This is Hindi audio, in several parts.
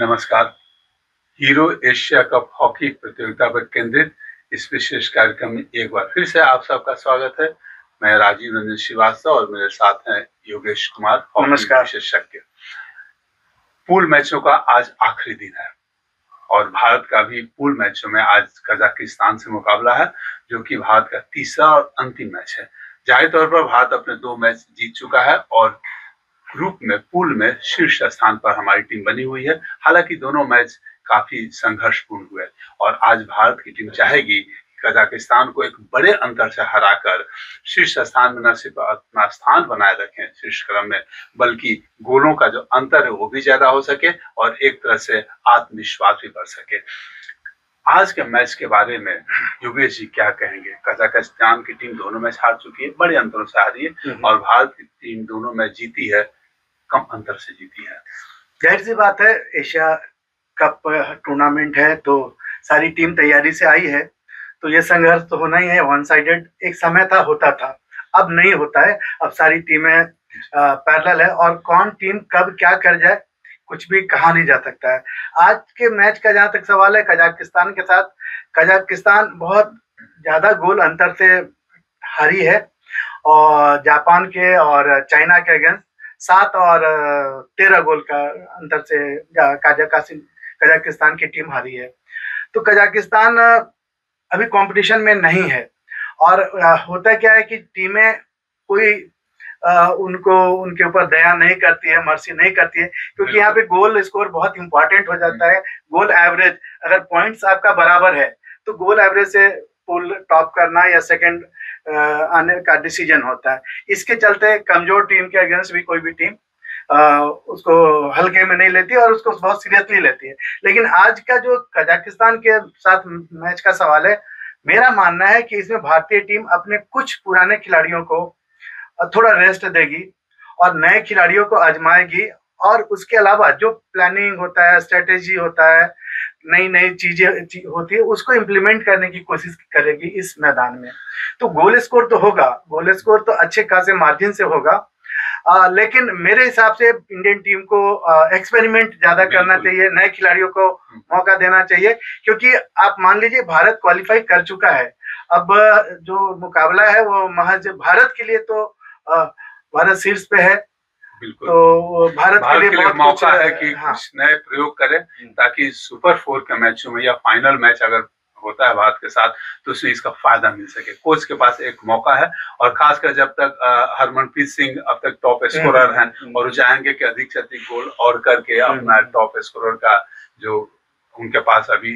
नमस्कार। हीरो एशिया कप हॉकी प्रतियोगिता पर केंद्रित इस विशेष कार्यक्रम में एक बार फिर से आप सबका स्वागत है। मैं राजीव रंजन श्रीवास्तव और मेरे साथ हैं योगेश कुमार, हॉकी विशेषज्ञ। पूल मैचों का आज आखिरी दिन है और भारत का भी पूल मैचों में आज कजाकिस्तान से मुकाबला है, जो कि भारत का तीसरा और अंतिम मैच है। जाहिर तौर पर भारत अपने 2 मैच जीत चुका है और ग्रुप में पूल में शीर्ष स्थान पर हमारी टीम बनी हुई है। हालांकि दोनों मैच काफी संघर्षपूर्ण हुए और आज भारत की टीम चाहेगी कजाकिस्तान को एक बड़े अंतर से हराकर शीर्ष स्थान में न सिर्फ अपना स्थान बनाए रखें शीर्ष क्रम में, बल्कि गोलों का जो अंतर है वो भी ज्यादा हो सके और एक तरह से आत्मविश्वास भी बढ़ सके। आज के मैच के बारे में योगेश जी क्या कहेंगे? कजाकिस्तान की टीम दोनों मैच हार चुकी है, बड़े अंतरों से हारी है और भारत की टीम दोनों मैच जीती है, कम अंतर से जीती है। जाहिर सी बात है, एशिया कप टूर्नामेंट है तो सारी टीम तैयारी से आई है, तो ये संघर्ष तो होना ही है। वन साइडेड एक समय था, होता था, अब नहीं होता है। अब सारी टीमें पैरेलल है और कौन टीम कब क्या कर जाए कुछ भी कहा नहीं जा सकता है। आज के मैच का जहां तक सवाल है कजाकिस्तान के साथ, कजाकिस्तान बहुत ज्यादा गोल अंतर से हारी है और जापान के और चाइना के अगेंस्ट 7 और 13 गोल का अंतर से कजाकिस्तान की टीम हारी है। तो कजाकिस्तान अभी कंपटीशन में नहीं है और होता क्या है कि टीमें कोई उनको उनके ऊपर दया नहीं करती है, मर्सी नहीं करती है, क्योंकि यहाँ पे गोल स्कोर बहुत इंपॉर्टेंट हो जाता है। गोल एवरेज, अगर पॉइंट्स आपका बराबर है तो गोल एवरेज से पूल टॉप करना या सेकंड आने का डिसीजन होता है। इसके चलते कमजोर टीम के अगेंस्ट भी कोई भी टीम उसको हल्के में नहीं लेती और उसको बहुत सीरियसली लेती है। लेकिन आज का जो कजाकिस्तान के साथ मैच का सवाल है, मेरा मानना है कि इसमें भारतीय टीम अपने कुछ पुराने खिलाड़ियों को थोड़ा रेस्ट देगी और नए खिलाड़ियों को आजमाएगी और उसके अलावा जो प्लानिंग होता है, स्ट्रेटेजी होता है, नई नई चीजें होती है, उसको इम्प्लीमेंट करने की कोशिश करेगी इस मैदान में। तो गोल स्कोर तो होगा, गोल स्कोर तो अच्छे खासे मार्जिन से होगा, लेकिन मेरे हिसाब से इंडियन टीम को एक्सपेरिमेंट ज्यादा करना चाहिए, नए खिलाड़ियों को मौका देना चाहिए, क्योंकि आप मान लीजिए भारत क्वालिफाई कर चुका है। अब जो मुकाबला है वो महज भारत के लिए, तो भारत शीर्ष पे है, तो भारत के लिए बहुत मौका है कि कुछ नए प्रयोग करें, ताकि सुपर 4 के मैचों में या फाइनल मैच अगर होता है भारत के साथ तो उसमें इसका फायदा मिल सके। कोच के पास एक मौका है और खासकर जब तक हरमनप्रीत सिंह अब तक टॉप स्कोरर हैं और वो चाहेंगे कि अधिक से अधिक गोल और करके अपना टॉप स्कोरर का जो उनके पास अभी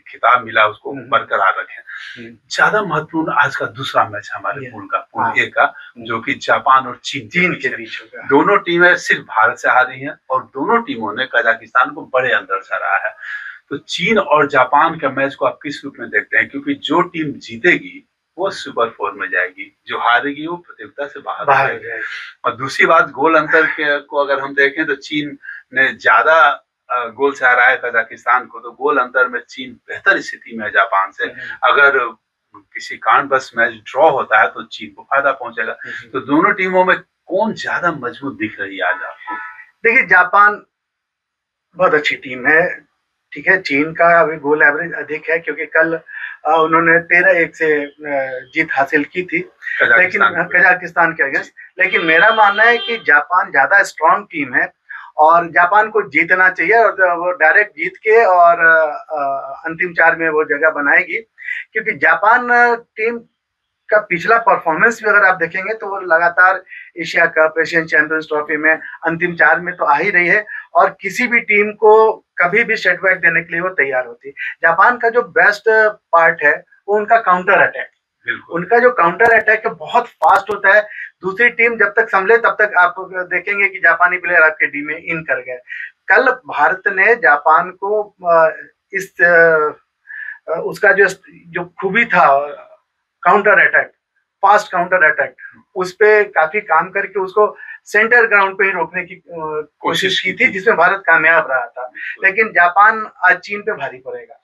खिताब मिला उसको बरकरार रखें। ज्यादा महत्वपूर्ण आज का दूसरा मैच हमारे पूल का, पूल ए का, जो कि जापान और चीन के बीच होगा। दोनों टीमें सिर्फ भारत से हारी हैं और दोनों टीमों ने कजाकिस्तान को बड़े अंतर से हराया है। तो चीन और जापान का मैच को आप किस रूप में देखते हैं? क्योंकि जो टीम जीतेगी वो सुपर 4 में जाएगी, जो हारेगी वो प्रतियोगिता से बाहर हो जाएगी। और दूसरी बात, गोल अंतर को अगर हम देखें तो चीन ने ज्यादा गोल से हराया कजाकिस्तान को, तो गोल अंतर में चीन बेहतर स्थिति में है जापान से। अगर किसी कारणवश मैच ड्रॉ होता है तो चीन को फायदा पहुंचेगा। तो दोनों टीमों में कौन ज्यादा मजबूत दिख रही है आज आपको? देखिए, जापान बहुत अच्छी टीम है, ठीक है। चीन का अभी गोल एवरेज अधिक है क्योंकि कल उन्होंने 13-1 से जीत हासिल की थी, लेकिन कजाकिस्तान के अगेंस्ट। लेकिन मेरा मानना है कि जापान ज्यादा स्ट्रॉन्ग टीम है और जापान को जीतना चाहिए और वो डायरेक्ट जीत के और अंतिम 4 में वो जगह बनाएगी, क्योंकि जापान टीम का पिछला परफॉर्मेंस भी अगर आप देखेंगे तो वो लगातार Asia cup, Asian champions trophy में अंतिम 4 में तो आ ही रही है और किसी भी टीम को कभी भी सेटबैक देने के लिए वो तैयार होती है। जापान का जो बेस्ट पार्ट है वो उनका काउंटर अटैक, उनका जो काउंटर अटैक है बहुत फास्ट होता है। दूसरी टीम जब तक संभले तब तक आप देखेंगे कि जापानी प्लेयर आपके टीम में इन कर गए। कल भारत ने जापान को इस उसका जो खूबी था counter attack, fast counter attack, उस पे काफी काम करके उसको सेंटर ग्राउंड पे ही रोकने की कोशिश की थी, जिसमें भारत कामयाब रहा था। लेकिन जापान आज चीन पे भारी पड़ेगा,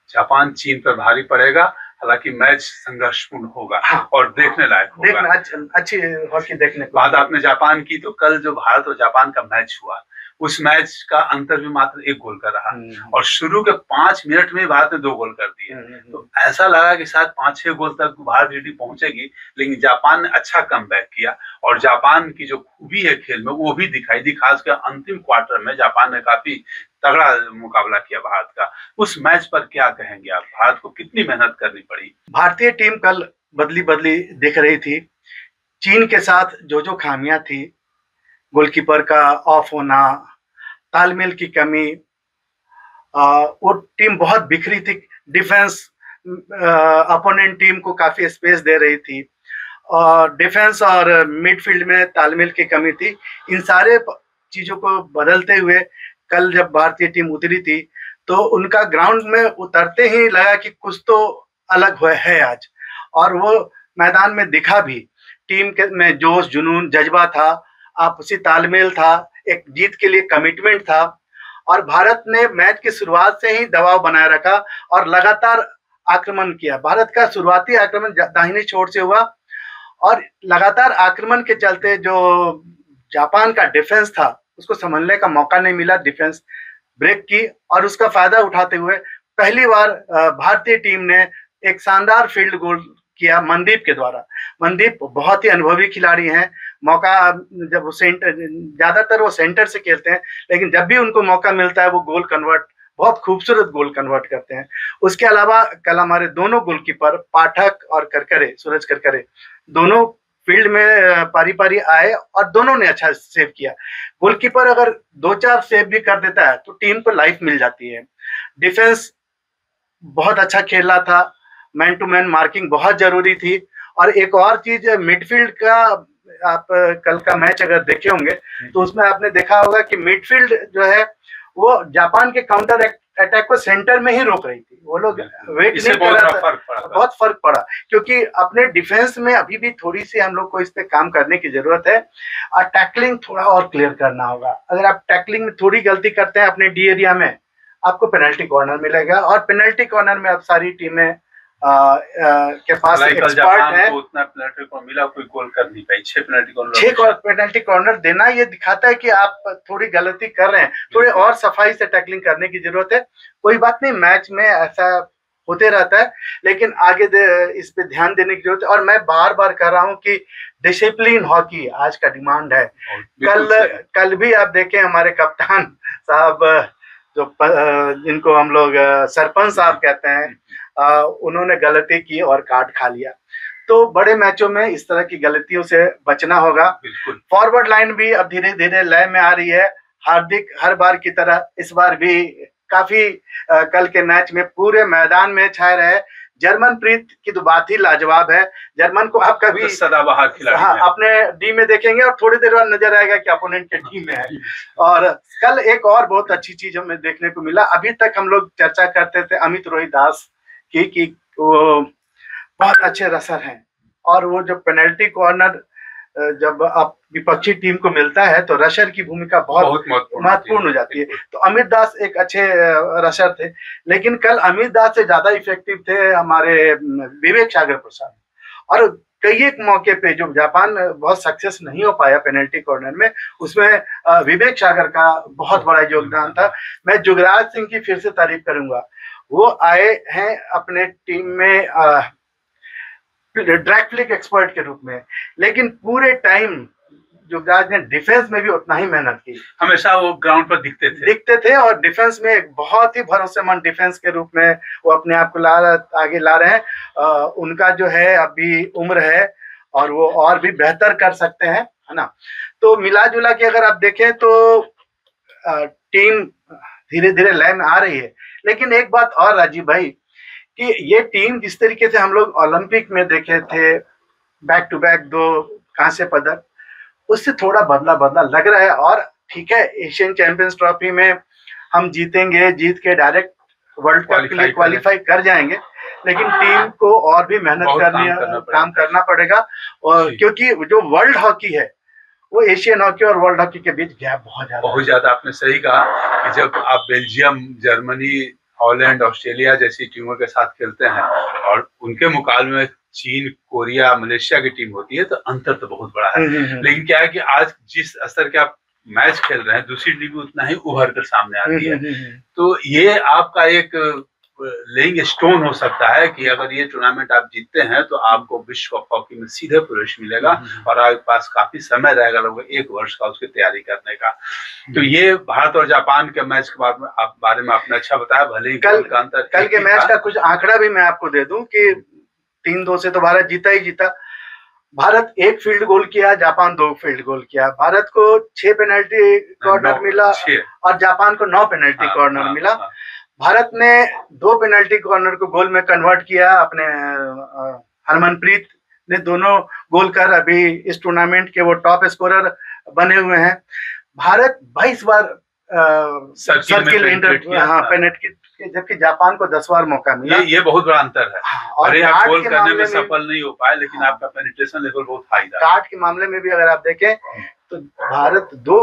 जापान चीन पे भारी पड़ेगा। हालांकि मैच संघर्षपूर्ण होगा और देखने लायक होगा, अच्छी हॉकी देखने को। बात आपने जापान की, तो कल जो भारत और जापान का मैच हुआ उस मैच का अंतर भी मात्र 1 गोल का रहा और शुरू के 5 मिनट में भारत ने 2 गोल कर दिए। तो ऐसा लगा कि शायद 5-6 गोल तक भारतीय टीम पहुंचेगी, लेकिन जापान ने अच्छा कमबैक किया और जापान की जो खूबी है खेल में वो भी दिखाई दी। खासकर अंतिम क्वार्टर में जापान ने काफी तगड़ा मुकाबला किया भारत का। उस मैच पर क्या कहेंगे आप? भारत को कितनी मेहनत करनी पड़ी? भारतीय टीम कल बदली बदली दिख रही थी। चीन के साथ जो खामियां थी, गोलकीपर का ऑफ होना, तालमेल की कमी, वो टीम बहुत बिखरी थी। डिफेंस अपोनेंट टीम को काफी स्पेस दे रही थी और डिफेंस और मिडफील्ड में तालमेल की कमी थी। इन सारे चीजों को बदलते हुए कल जब भारतीय टीम उतरी थी तो उनका ग्राउंड में उतरते ही लगा कि कुछ तो अलग है आज, और वो मैदान में दिखा भी। टीम के में जोश, जुनून, जज्बा था, आपसी तालमेल था, एक जीत के लिए कमिटमेंट था और भारत ने मैच की शुरुआत से ही दबाव बनाए रखा और लगातार आक्रमण किया। भारत का शुरुआती आक्रमण दाहिने छोर से हुआ और लगातार आक्रमण के चलते जो जापान का डिफेंस था उसको संभलने का मौका नहीं मिला। डिफेंस ब्रेक की और उसका फायदा उठाते हुए पहली बार भारतीय टीम ने एक शानदार फील्ड गोल किया मनदीप के द्वारा। मनदीप बहुत ही अनुभवी खिलाड़ी हैं। मौका जब वो ज्यादातर वो सेंटर से खेलते हैं, लेकिन जब भी उनको मौका मिलता है वो गोल कन्वर्ट, बहुत खूबसूरत गोल कन्वर्ट करते हैं। उसके अलावा कल हमारे दोनों गोलकीपर पाठक और करकरे, सूरज करकरे, दोनों फील्ड में पारी पारी आए और दोनों ने अच्छा सेव किया। गोलकीपर अगर 2-4 सेव भी कर देता है तो टीम को लाइफ मिल जाती है। डिफेंस बहुत अच्छा खेला था, मैन टू मैन मार्किंग बहुत जरूरी थी। और एक और चीज, मिडफील्ड का आप कल का मैच अगर देखे होंगे तो उसमें आपने देखा होगा कि मिडफील्ड जो है वो जापान के काउंटर अटैक को सेंटर में ही रोक रही थी। वो लोग वेट नहीं कर रहा था, बहुत फर्क पड़ा, क्योंकि अपने डिफेंस में अभी भी थोड़ी सी हम लोग को इस पे काम करने की जरूरत है और टैकलिंग थोड़ा और क्लियर करना होगा। अगर आप टैकलिंग में थोड़ी गलती करते हैं अपने डी एरिया में, आपको पेनल्टी कॉर्नर मिलेगा और पेनल्टी कॉर्नर में अब सारी टीमें के पास एक्सपर्ट है। उतना पेनल्टी कॉर्नर मिला, कोई गोल कर नहीं पाई। 6 पेनल्टी कॉर्नर देना ये दिखाता है कि आप थोड़ी गलती कर रहे हैं, थोड़ी और सफाई से टैकलिंग करने की जरूरत है। कोई बात नहीं, मैच में ऐसा होते रहता है, लेकिन आगे इस पे ध्यान देने की जरूरत है। और मैं बार बार कह रहा हूँ कि डिसिप्लिन हॉकी आज का डिमांड है। कल भी आप देखें हमारे कप्तान साहब, जो जिनको हम लोग सरपंच साहब कहते हैं, उन्होंने गलती की और कार्ड खा लिया। तो बड़े मैचों में इस तरह की गलतियों से बचना होगा। फॉरवर्ड लाइन भी अब धीरे धीरे लय में आ रही है। हार्दिक हर बार की तरह इस बार भी काफी कल के मैच में पूरे मैदान में छाए रहे। जर्मन प्रीत की तो बात ही लाजवाब है। जर्मन को आप कभी सदाबहार खिलाड़ी हाँ, अपने डी में देखेंगे और थोड़ी देर बाद नजर आएगा कि अपोनेंट के टीम में है। और कल एक और बहुत अच्छी चीज हमें देखने को मिला। अभी तक हम लोग चर्चा करते थे अमित रोहिदास की वो बहुत अच्छे रसर हैं, और वो जो पेनल्टी कॉर्नर जब आप विपक्षी टीम को मिलता है तो रशर की भूमिका बहुत महत्वपूर्ण हो जाती है। तो अमित दास एक अच्छे रशर थे, लेकिन कल अमित दास से ज्यादा इफेक्टिव थे हमारे विवेक सागर प्रसाद। और कई एक मौके पे जो जापान बहुत सक्सेस नहीं हो पाया पेनल्टी कॉर्नर में, उसमें विवेक सागर का बहुत बड़ा योगदान था। मैं जुगराज सिंह की फिर से तारीफ करूंगा। वो आए हैं अपने टीम में ड्रैग फ्लिक एक्सपर्ट के रूप में, लेकिन पूरे टाइम जुगराज ने डिफेंस में भी उतना ही मेहनत की। हमेशा वो ग्राउंड पर दिखते थे और डिफेंस में एक बहुत ही भरोसेमंद डिफेंस के रूप में वो अपने आप को आगे ला रहे हैं। उनका जो है अभी उम्र है और वो और भी बेहतर कर सकते हैं, है ना। तो मिला जुला के अगर आप देखें तो टीम धीरे धीरे लय में आ रही है। लेकिन एक बात और राजीव भाई, कि ये टीम जिस तरीके से हम लोग ओलंपिक में देखे थे, बैक टू बैक 2 कांस्य पदक, उससे थोड़ा बदला लग रहा है। और ठीक है, एशियन चैंपियंस ट्रॉफी में हम जीतेंगे, जीत के डायरेक्ट वर्ल्ड कप के लिए क्वालिफाई कर जाएंगे, लेकिन टीम को और भी मेहनत काम करना पड़ेगा। और क्योंकि जो वर्ल्ड हॉकी है वो एशियन हॉकी और वर्ल्ड हॉकी के बीच गैप बहुत ज्यादा। आपने सही कहा कि जब आप बेल्जियम, जर्मनी, हॉलैंड, ऑस्ट्रेलिया जैसी टीमों के साथ खेलते हैं और उनके मुकाबले में चीन, कोरिया, मलेशिया की टीम होती है तो अंतर तो बहुत बड़ा है। लेकिन क्या है कि आज जिस स्तर के आप मैच खेल रहे हैं दूसरी टीम उतना ही उभर कर सामने आती है। तो ये आपका एक लेइंग स्टोन हो सकता है कि अगर ये टूर्नामेंट आप जीतते हैं तो आपको विश्व कप हॉकी में सीधे प्रवेश मिलेगा और आपके पास काफी समय रहेगा लगभग 1 वर्ष का उसकी तैयारी करने का। तो ये भारत और जापान के मैच के बारे में आपने अच्छा बताया। भले ही कल के मैच का कुछ आंकड़ा भी मैं आपको दे दूं कि 3-2 से तो भारत जीता ही जीता। भारत 1 फील्ड गोल किया, जापान 2 फील्ड गोल किया। भारत को 6 पेनल्टी कॉर्नर मिला और जापान को 9 पेनल्टी कॉर्नर मिला। भारत ने 2 पेनल्टी कॉर्नर को गोल में कन्वर्ट किया। अपने हरमनप्रीत ने दोनों गोल कर अभी इस टूर्नामेंट के वो टॉप स्कोरर बने हुए हैं। भारत 22 बार सर्किल पेनल्टी, जबकि जापान को 10 बार मौका मिला। ये बहुत बड़ा अंतर है। और आप गोल करने में सफल नहीं हो पाए, लेकिन आपका पेनिट्रेशन लेवल बहुत हाई था। कार्ड के मामले में भी अगर आप देखें तो भारत 2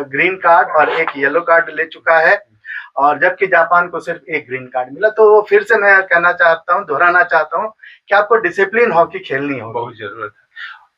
ग्रीन कार्ड और 1 येलो कार्ड ले चुका है, और जबकि जापान को सिर्फ 1 ग्रीन कार्ड मिला। तो फिर से मैं कहना चाहता हूँ, दोहराना चाहता हूँ कि आपको डिसिप्लिन हॉकी खेलनी होगी, बहुत जरूरत है।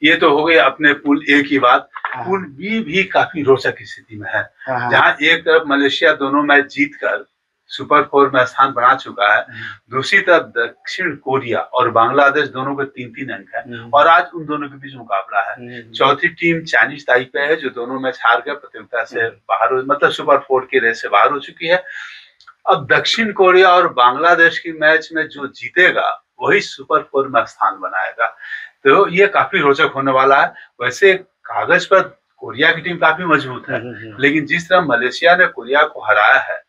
ये तो हो गई अपने पूल ए की बात। पूल बी भी काफी रोचक स्थिति में है, जहाँ एक तरफ मलेशिया दोनों मैच जीतकर सुपर 4 में स्थान बना चुका है, दूसरी तरफ दक्षिण कोरिया और बांग्लादेश दोनों के 3-3 अंक है, और आज उन दोनों के बीच मुकाबला है। चौथी टीम चाइनीज ताइपे है, जो दोनों मैच हार कर प्रतियोगिता से बाहर, मतलब सुपर 4 की रेस से बाहर हो चुकी है। अब दक्षिण कोरिया और बांग्लादेश की मैच में जो जीतेगा वही सुपर 4 में स्थान बनाएगा। तो ये काफी रोचक होने वाला है। वैसे कागज पर कोरिया की टीम काफी मजबूत है, लेकिन जिस तरह मलेशिया ने कोरिया को हराया है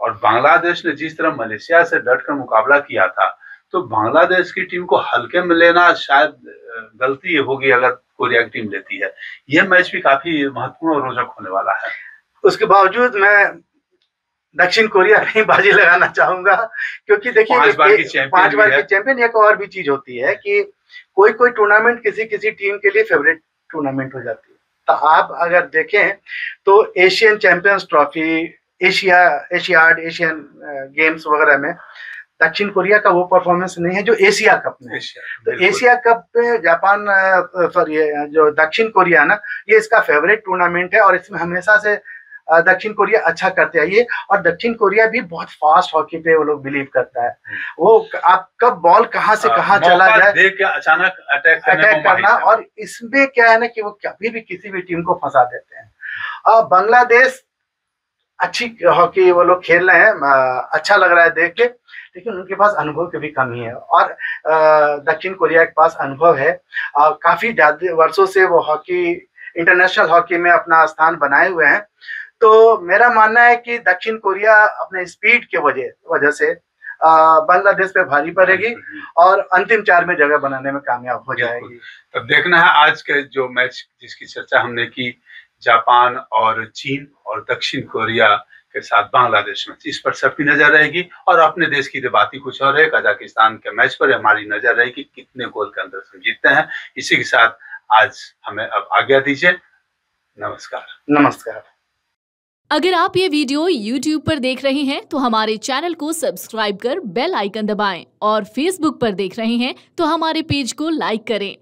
और बांग्लादेश ने जिस तरह मलेशिया से डटकर मुकाबला किया था, तो बांग्लादेश की टीम को हल्के में लेना शायद गलती होगी अगर कोरिया की टीम लेती है। यह मैच भी काफी महत्वपूर्ण और रोचक होने वाला है। उसके बावजूद मैं दक्षिण कोरिया में बाजी लगाना चाहूंगा, क्योंकि देखिए 5 बार की चैंपियन। एक और भी चीज होती है कि कोई टूर्नामेंट किसी टीम के लिए फेवरेट टूर्नामेंट हो जाती है। तो आप अगर देखें तो Asian champions trophy, Asiad, Asian games वगैरह में दक्षिण कोरिया का वो परफॉर्मेंस नहीं है जो एशिया कप में। तो एशिया कप में जापान, सॉरी, जो दक्षिण कोरिया ना, ये इसका फेवरेट टूर्नामेंट है और इसमें हमेशा से दक्षिण कोरिया अच्छा करते आई है। और दक्षिण कोरिया भी बहुत फास्ट हॉकी पे वो लोग बिलीव करता है। वो आप कब बॉल कहाँ से कहाँ चला जाए, देख के अचानक अटैक करना, और इसमें क्या है ना कि वो कभी भी किसी भी टीम को फंसा देते हैं। और बांग्लादेश अच्छी हॉकी वो लोग खेल रहे हैं, अच्छा लग रहा है देख के, लेकिन उनके पास अनुभव की भी कमी है। और दक्षिण कोरिया के पास अनुभव है, काफी ज्यादा वर्षों से वो हॉकी, इंटरनेशनल हॉकी में अपना स्थान बनाए हुए हैं। तो मेरा मानना है कि दक्षिण कोरिया अपने स्पीड के वजह से बांग्लादेश पे भारी पड़ेगी और अंतिम 4 में जगह बनाने में कामयाब हो जाएगी। तब देखना है आज के जो मैच जिसकी चर्चा हमने की, जापान और चीन और दक्षिण कोरिया के साथ बांग्लादेश में, इस पर सबकी नजर रहेगी। और अपने देश की तो बात ही कुछ और है, कजाकिस्तान के मैच पर हमारी नजर रहेगी कितने गोल के अंदर से जीतते हैं। इसी के साथ आज हमें अब आज्ञा दीजिए। नमस्कार। अगर आप ये वीडियो YouTube पर देख रहे हैं तो हमारे चैनल को सब्सक्राइब कर बेल आइकन दबाएं, और Facebook पर देख रहे हैं तो हमारे पेज को लाइक करें।